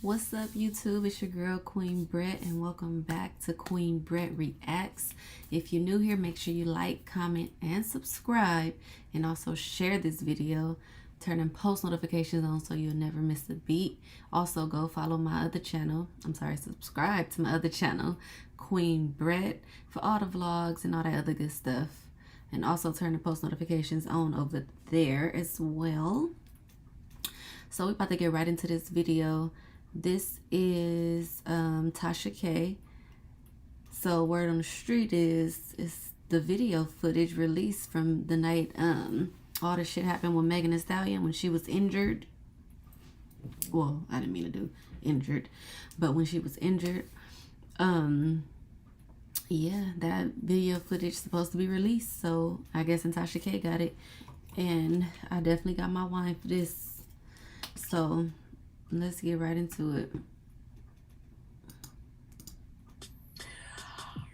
What's up, YouTube? It's your girl Queen Brett, and welcome back to Queen Brett Reacts. If you're new here, make sure you like, comment, and subscribe, and also share this video. Turn post notifications on so you'll never miss a beat. Also, go follow my other channel. Subscribe to my other channel, Queen Brett, for all the vlogs and all that other good stuff. And also turn the post notifications on over there as well. So we're about to get right into this video. This is Tasha K. So word on the street is the video footage released from the night all the shit happened with Megan Thee Stallion when she was injured. Well, I didn't mean to do injured, but when she was injured, yeah, that video footage is supposed to be released. So I guess Tasha K got it, and I definitely got my wine for this. So let's get right into it.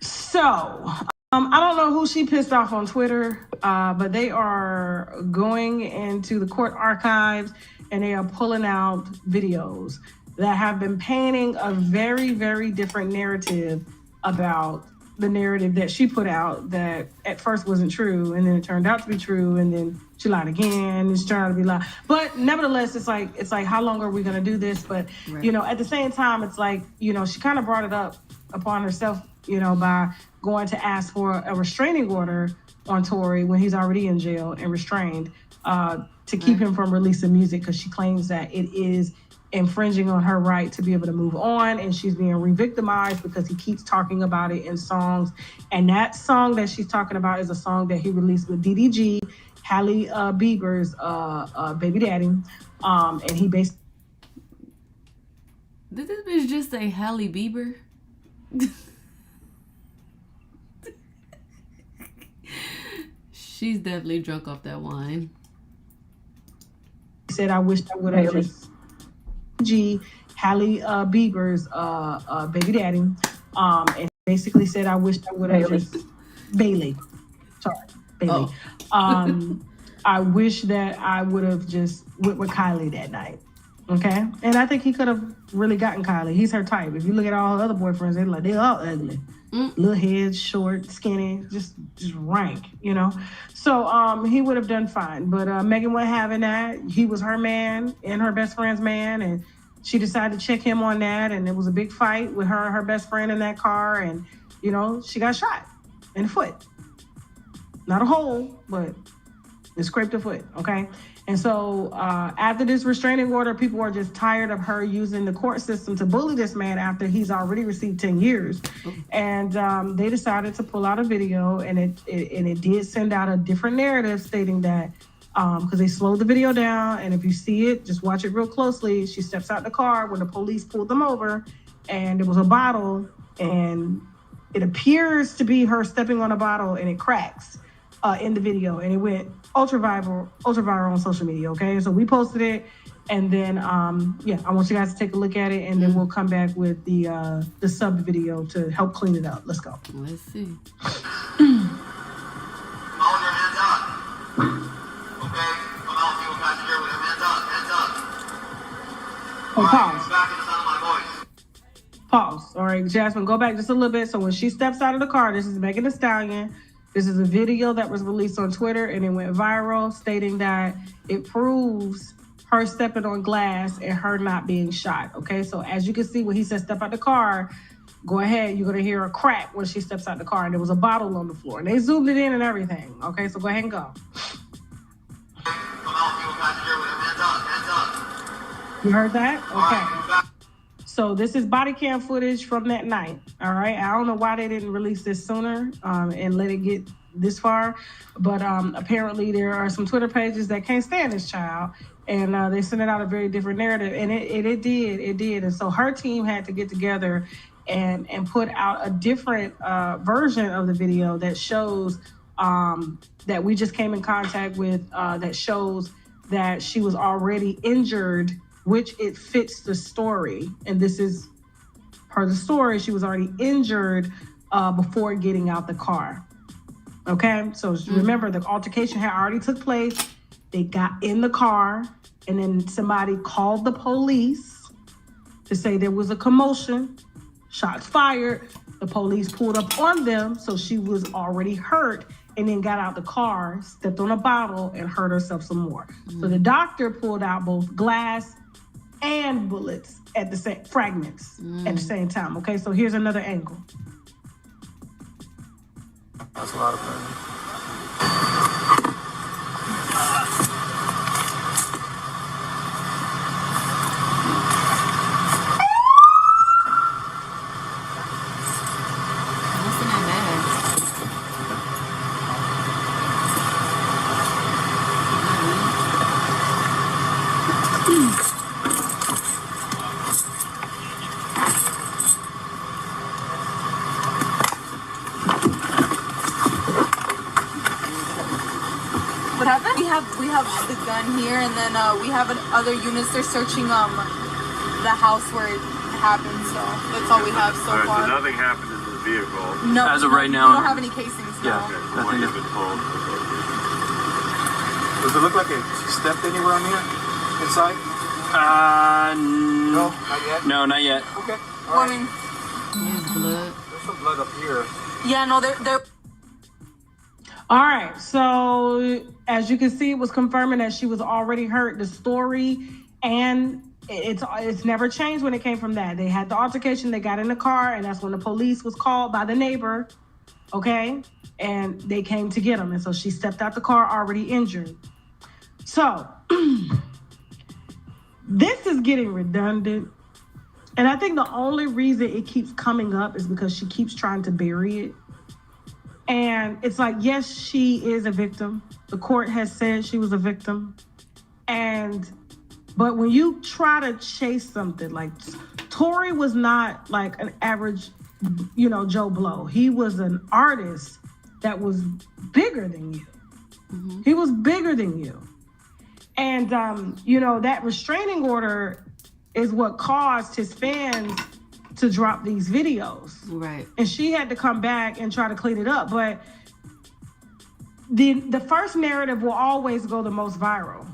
So, I don't know who she pissed off on Twitter, but they are going into the court archives and they are pulling out videos that have been painting a very, very different narrative about the narrative that she put out that at first wasn't true, and then it turned out to be true, and then she lied again, it's trying to be lied. But nevertheless, it's like how long are we going to do this? But right. You know, at the same time, it's like, you know, she kind of brought it up upon herself, you know, by going to ask for a restraining order on Tory when he's already in jail and restrained, to keep him from releasing music, because she claims that it is infringing on her right to be able to move on, and she's being re-victimized because he keeps talking about it in songs. And that song that she's talking about is a song that he released with DDG, Halle Bieber's baby daddy, and he basically... Did this bitch just say Halle Bieber? She's definitely drunk off that wine. He said, I wish I would have just... Halle Bieber's baby daddy, and basically said, I wish I would have just... Bailey. I wish that I would have just went with Kylie that night. Okay? And I think he could have really gotten Kylie. He's her type. If you look at all her other boyfriends, they're all ugly. Little head, short, skinny, just rank, you know? So he would have done fine. But Megan wasn't having that. He was her man and her best friend's man, and she decided to check him on that, and it was a big fight with her and her best friend in that car, and, you know, she got shot in the foot. Not a hole, but it scraped her foot, okay? And so after this restraining order, people are just tired of her using the court system to bully this man after he's already received 10 years. And they decided to pull out a video, and it did send out a different narrative stating that, because they slowed the video down, and if you see it, just watch it real closely. She steps out the car when the police pulled them over, and there was a bottle, and it appears to be her stepping on a bottle, and it cracks in the video, and it went ultra viral on social media. Okay, so we posted it, and then yeah, I want you guys to take a look at it, and then we'll come back with the sub video to help clean it up. Let's go. Let's see. Pause. All right, Jasmine, go back just a little bit. So when she steps out of the car, this is Megan Thee Stallion. This is a video that was released on Twitter, and it went viral, stating that it proves her stepping on glass and her not being shot. Okay, so as you can see, when he said step out the car, go ahead, you're gonna hear a crack when she steps out the car, and there was a bottle on the floor, and they zoomed it in and everything. Okay, so go ahead and go. You heard that? Okay. So this is body cam footage from that night. All right. I don't know why they didn't release this sooner and let it get this far. But apparently there are some Twitter pages that can't stand this child. And they sent it out a very different narrative. And it did. And so her team had to get together and put out a different version of the video that shows that we just came in contact with, that shows that she was already injured, which it fits the story. And this is per the story, she was already injured before getting out the car. Okay, so remember, the altercation had already took place. They got in the car, and then somebody called the police. to say there was a commotion, shots fired, the police pulled up on them, so she was already hurt, and then got out the car, stepped on a bottle, and hurt herself some more. So the doctor pulled out both glass and bullets at the same fragments at the same time. Okay, so here's another angle. That's a lot of pain. Wasn't that bad? What happened? We have the gun here, and then we have other units. They're searching the house where it happened. So that's all we have so All right, far. so nothing happened in the vehicle. No, As of right we now. don't have any casings. Yeah. No. Okay, I from what think you've been told. Does it look like it stepped anywhere on here? Inside? No, not yet. No, not yet. Okay. Well, I mean, Yes, blood. There's some blood up here. yeah, no, they're. All right, so as you can see, it was confirming that she was already hurt. The story, and it's never changed when it came from that. They had the altercation, they got in the car, and that's when the police was called by the neighbor, okay? And they came to get him, and so she stepped out the car already injured. So, this is getting redundant, and I think the only reason it keeps coming up is because she keeps trying to bury it. And it's like, yes, she is a victim. The court has said she was a victim. But when you try to chase something, like Tory was not like an average, Joe Blow. He was an artist that was bigger than you. Mm-hmm. He was bigger than you. And, that restraining order is what caused his fans to drop these videos. Right. And she had to come back and try to clean it up. But the first narrative will always go the most viral.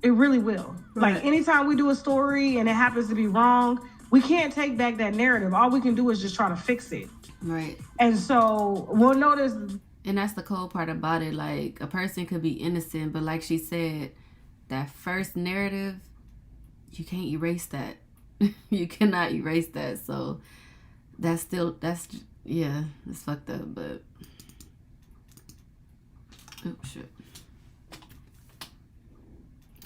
It really will. Right. Like anytime we do a story and it happens to be wrong, we can't take back that narrative. All we can do is just try to fix it. Right. And so we'll notice. And that's the cold part about it. Like, a person could be innocent, but like she said, that first narrative, you can't erase that. You cannot erase that. So that's it's fucked up, but oh shit,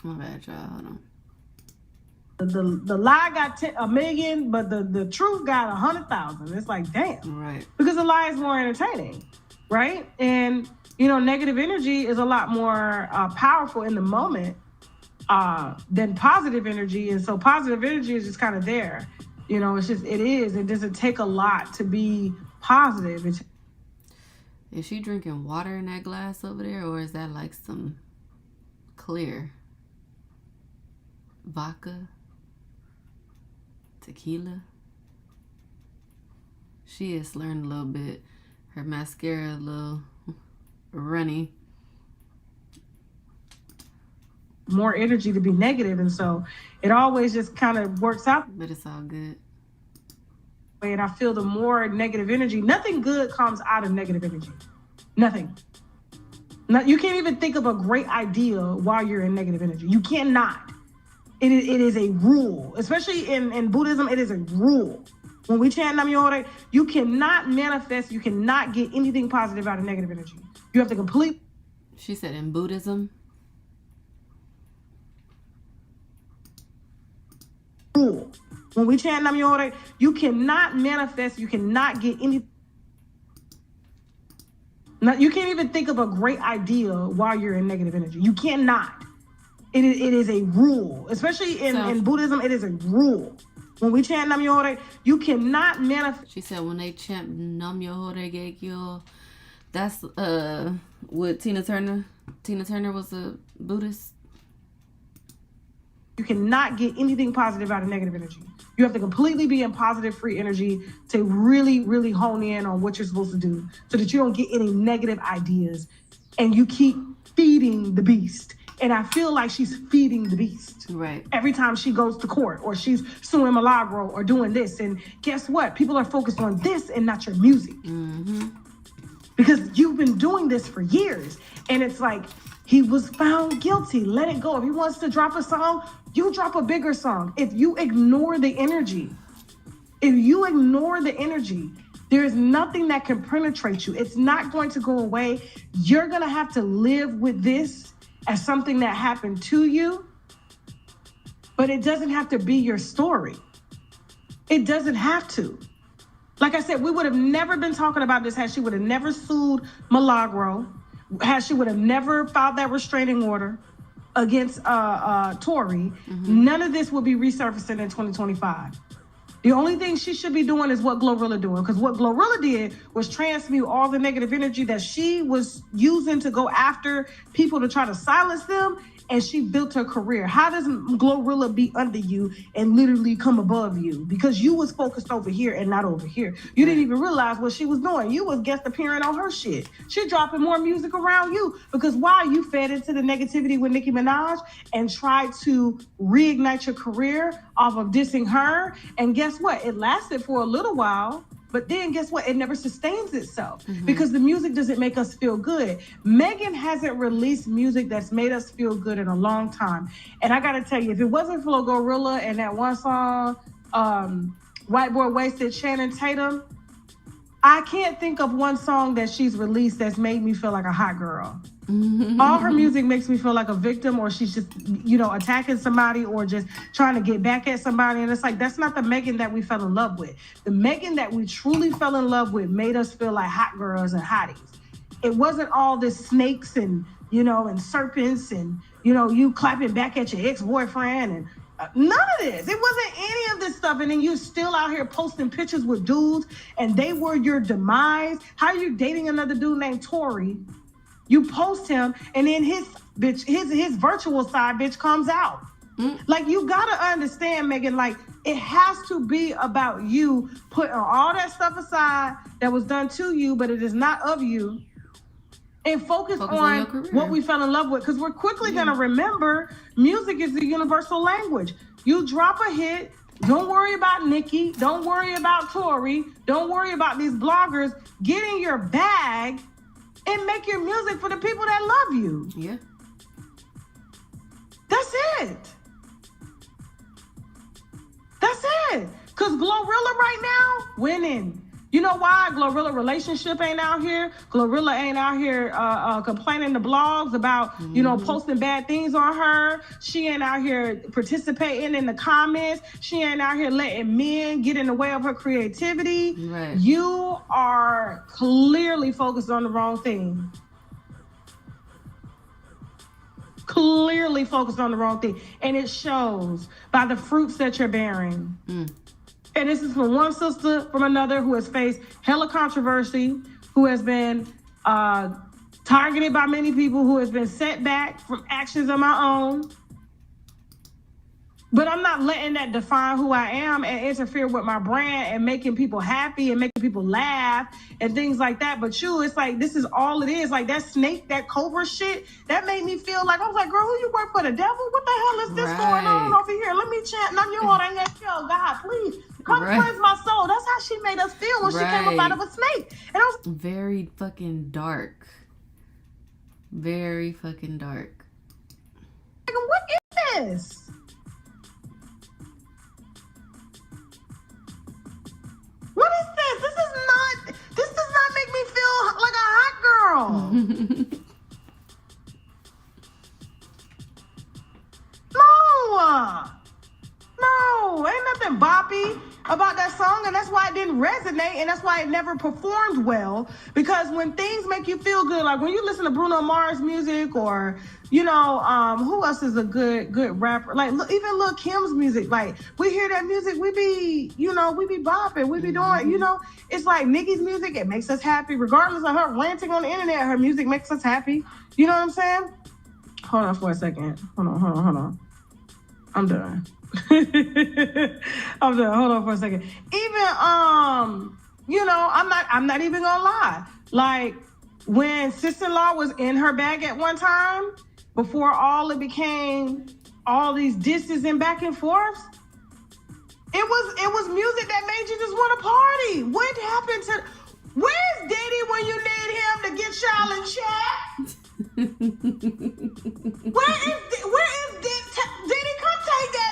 my bad, y'all. Hold on. The lie got 1 million, but the truth got 100,000. It's like, damn. Right. Because the lie is more entertaining, right? And negative energy is a lot more powerful in the moment than positive energy. And so positive energy is just kind of there. It doesn't take a lot to be positive. Is she drinking water in that glass over there, or is that like some clear vodka, tequila? She is slurring a little bit. Her mascara a little runny. More energy to be negative, and so it always just kind of works out. But it's all good. And I feel the more negative energy, nothing good comes out of negative energy. Nothing. You can't even think of a great idea while you're in negative energy. You cannot. It is a rule, especially in Buddhism. It is a rule. When we chant Nam Myoho Renge, you cannot manifest. You cannot get anything positive out of negative energy. You have to complete. She said in Buddhism. Rule. When we chant Nam Myoho Renge, you cannot manifest. You cannot get any. You can't even think of a great idea while you're in negative energy. You cannot. It is a rule, especially in Buddhism. It is a rule. When we chant Nam Myoho Renge, you cannot manifest. She said when they chant Nam Myoho Renge Kyo, that's with Tina Turner. Tina Turner was a Buddhist. You cannot get anything positive out of negative energy. You have to completely be in positive, free energy to really, really hone in on what you're supposed to do so that you don't get any negative ideas and you keep feeding the beast And I feel like she's feeding the beast. Right. Every time she goes to court or she's suing Milagro or doing this. And guess what? People are focused on this and not your music. Mm-hmm. Because you've been doing this for years. And it's like, he was found guilty. Let it go. If he wants to drop a song, you drop a bigger song. If you ignore the energy, there is nothing that can penetrate you. It's not going to go away. You're going to have to live with this as something that happened to you. But it doesn't have to be your story. It doesn't have to. Like I said, we would have never been talking about this had she would have never sued Milagro, had she would have never filed that restraining order against Tory. Mm-hmm. None of this would be resurfacing in 2025. The only thing she should be doing is what Glorilla doing, because what Glorilla did was transmute all the negative energy that she was using to go after people to try to silence them, and she built her career. How does Glorilla be under you and literally come above you? Because you was focused over here and not over here. You didn't even realize what she was doing. You was guest appearing on her shit. She dropping more music around you because why? You fed into the negativity with Nicki Minaj and tried to reignite your career off of dissing her. And guess what? It lasted for a little while. But then guess what? It never sustains itself because the music doesn't make us feel good. Megan hasn't released music that's made us feel good in a long time. And I got to tell you, if it wasn't for Glorilla and that one song, White Boy Wasted, Channing Tatum, I can't think of one song that she's released that's made me feel like a hot girl. All her music makes me feel like a victim, or she's just, attacking somebody or just trying to get back at somebody. And it's like, that's not the Megan that we fell in love with. The Megan that we truly fell in love with made us feel like hot girls and hotties. It wasn't all this snakes and, and serpents and, you clapping back at your ex-boyfriend and none of this. It wasn't any of this stuff. And then you're still out here posting pictures with dudes and they were your demise. How are you dating another dude named Tory? You post him, and then his virtual side bitch comes out. Like, you gotta understand, Megan, like, it has to be about you putting all that stuff aside that was done to you, but it is not of you, and focus on what we fell in love with. Because we're quickly gonna remember music is the universal language. You drop a hit, don't worry about Nicki, don't worry about Tory, don't worry about these bloggers. Get in your bag and make your music for the people that love you. Yeah. That's it. That's it. Because Glorilla right now, winning. You know why? Glorilla relationship ain't out here. Glorilla ain't out here complaining to blogs about, posting bad things on her. She ain't out here participating in the comments. She ain't out here letting men get in the way of her creativity. Right. You are clearly focused on the wrong thing. Clearly focused on the wrong thing. And it shows by the fruits that you're bearing. And this is from one sister from another who has faced hella controversy, who has been targeted by many people, who has been set back from actions of my own. But I'm not letting that define who I am and interfere with my brand and making people happy and making people laugh and things like that. But it's like, this is all it is. Like that snake, that cobra shit, that made me feel like, I was like, girl, who you work for, the devil? What the hell is this going on over here? Let me chant, God, please. Come cleanse my soul. That's how she made us feel when she came up out of a snake. And I was very fucking dark. Very fucking dark. What is this? What is this? This does not make me feel like a hot girl. No, ain't nothing boppy about that song, and that's why it didn't resonate, and that's why it never performed well. Because when things make you feel good, like when you listen to Bruno Mars music, or who else is a good rapper? Like even Lil Kim's music. Like we hear that music, we be bopping, we be doing, it's like Nicki's music. It makes us happy, regardless of her ranting on the internet. Her music makes us happy. You know what I'm saying? Hold on for a second. Hold on. I'm done. I'm done. Hold on for a second. Even I'm not even gonna lie. Like when Sister-in-Law was in her bag at one time, before it became all these disses and back and forths. It was music that made you just want to party. What happened to? Where's Diddy when you need him to get y'all in check? Where is Diddy? Come take that.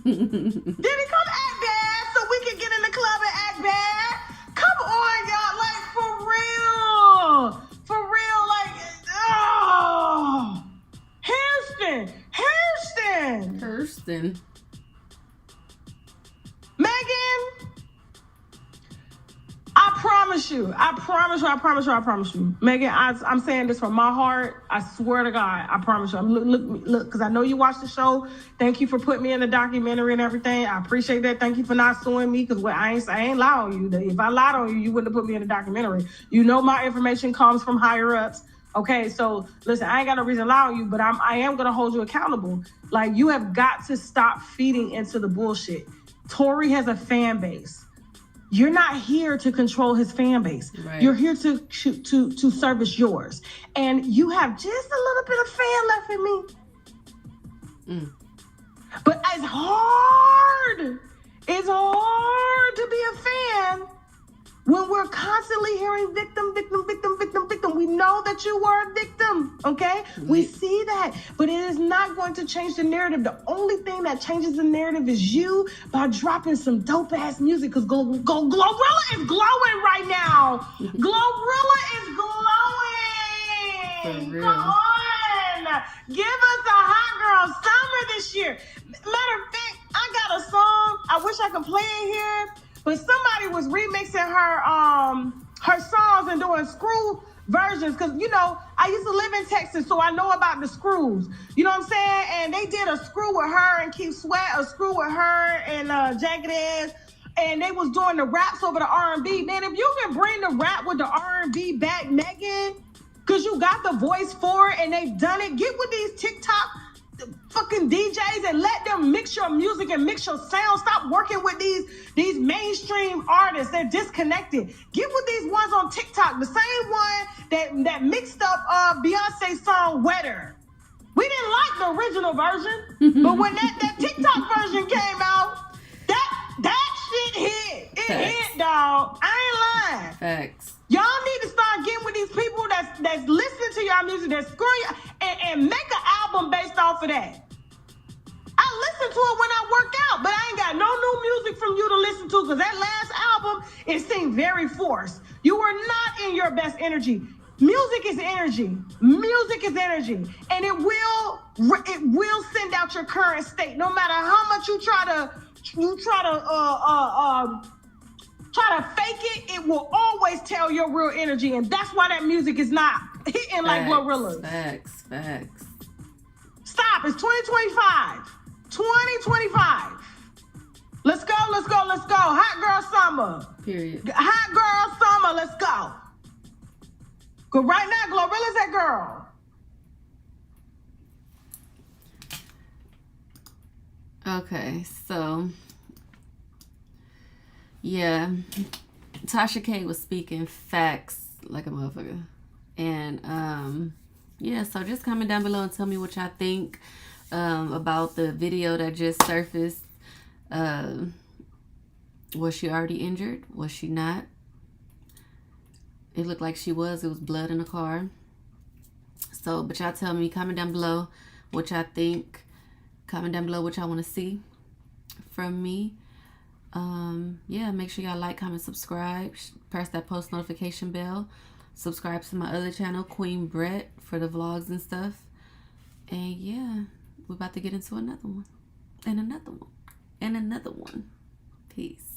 Diddy, come act bad so we can get in the club and act bad. Come on, y'all, like for real, like Houston. Megan, I promise you. Megan, I'm saying this from my heart. I swear to God, I promise you. Look, because I know you watched the show. Thank you for putting me in the documentary and everything. I appreciate that. Thank you for not suing me, because I ain't lie on you. If I lied on you, you wouldn't have put me in the documentary. You know my information comes from higher ups. Okay, so listen, I ain't got no reason to lie on you, but I am gonna hold you accountable. Like, you have got to stop feeding into the bullshit. Tory has a fan base. You're not here to control his fan base. Right. You're here to service yours. And you have just a little bit of fan left in me. But it's hard. It's hard to be a fan when we're constantly hearing victim. We know that you were a victim, okay? We see that, but it is not going to change the narrative. The only thing that changes the narrative is you by dropping some dope-ass music, because Glorilla is glowing right now. Glorilla is glowing. For real. Come on. Give us a hot girl summer this year. Matter of fact, I got a song. I wish I could play it here. But somebody was remixing her songs and doing screw versions, because, you know, I used to live in Texas, so I know about the screws. You know what I'm saying? And they did a screw with her and Keith Sweat, a screw with her and Jagged Edge, and they was doing the raps over the R&B. Man, if you can bring the rap with the R&B back, Megan, because you got the voice for it and they've done it, get with these TikTok fucking DJs and let them mix your music and mix your sound. Stop working with these mainstream artists. They're disconnected. Get with these ones on TikTok, the same one that mixed up Beyonce's song Wetter. We didn't like the original version, but when that TikTok version came out, that shit hit. It hit, dog. I ain't lying. Facts. Y'all need to start getting with these people that's listening to y'all music, that's screwing and make an album based off of that. I listen to it when I work out, but I ain't got no new music from you to listen to, because that last album, it seemed very forced. You were not in your best energy. Music is energy. Music is energy, and it will send out your current state. No matter how much you try to fake it, it will always tell your real energy, and that's why that music is not hitting like Glorilla's. Facts. Stop. It's 2025. 2025. Let's go. Hot girl summer. Period. Hot girl summer. Let's go. Cause right now, Glorilla's that girl. Okay, so yeah, Tasha K was speaking facts like a motherfucker. And yeah, so just comment down below and tell me what y'all think about the video that just surfaced. Was she already injured? Was she not? It looked like she was. It was blood in the car. So, but y'all tell me, comment down below what y'all think. Comment down below what y'all want to see from me. Yeah, make sure y'all like, comment, subscribe. Press that post notification bell. Subscribe to my other channel, Queen Brett, for the vlogs and stuff. And yeah, we're about to get into another one. And another one. And another one. Peace.